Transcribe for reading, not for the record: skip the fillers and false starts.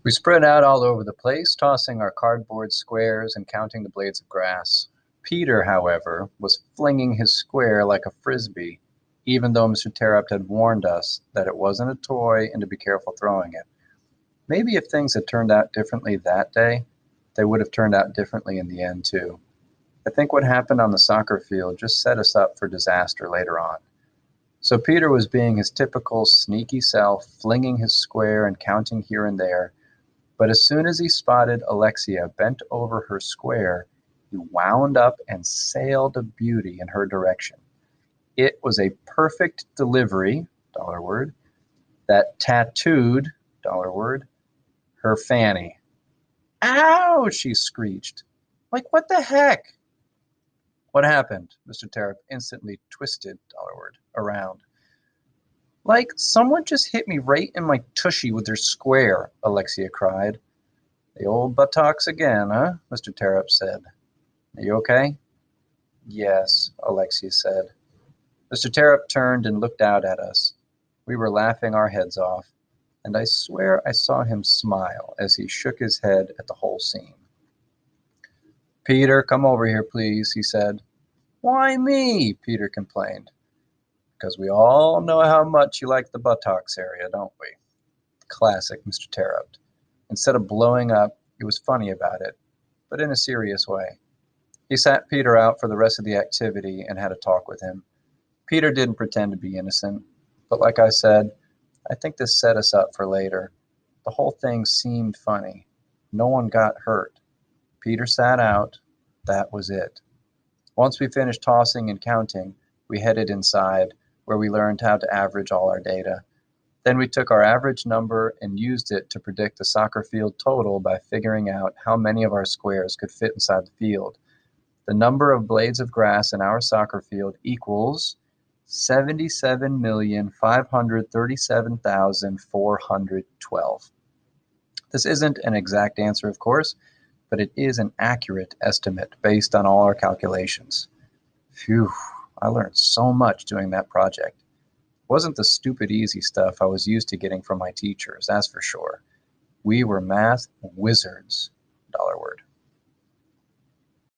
We spread out all over the place, tossing our cardboard squares and counting the blades of grass. Peter, however, was flinging his square like a frisbee, even though Mr. Terupt had warned us that it wasn't a toy and to be careful throwing it. Maybe if things had turned out differently that day, they would have turned out differently in the end, too. I think what happened on the soccer field just set us up for disaster later on. So Peter was being his typical sneaky self, flinging his square and counting here and there. But as soon as he spotted Alexia bent over her square, he wound up and sailed a beauty in her direction. It was a perfect delivery, dollar word, that tattooed, dollar word, her fanny. Ow! She screeched. Like, what the heck? What happened? Mr. Terup instantly twisted, dollar word, around. Like, someone just hit me right in my tushy with their square, Alexia cried. The old buttocks again, huh? Mr. Terup said. Are you okay? Yes, Alexia said. Mr. Terup turned and looked out at us. We were laughing our heads off, and I swear I saw him smile as he shook his head at the whole scene. Peter, come over here, please, he said. Why me? Peter complained. Because we all know how much you like the buttocks area, don't we? Classic Mr. Terup. Instead of blowing up, he was funny about it, but in a serious way. He sat Peter out for the rest of the activity and had a talk with him. Peter didn't pretend to be innocent, but like I said, I think this set us up for later. The whole thing seemed funny. No one got hurt. Peter sat out. That was it. Once we finished tossing and counting, we headed inside, where we learned how to average all our data. Then we took our average number and used it to predict the soccer field total by figuring out how many of our squares could fit inside the field. The number of blades of grass in our soccer field equals 77,537,412. This isn't an exact answer, of course, but it is an accurate estimate based on all our calculations. Phew, I learned so much doing that project. It wasn't the stupid easy stuff I was used to getting from my teachers, that's for sure. We were math wizards, dollar word.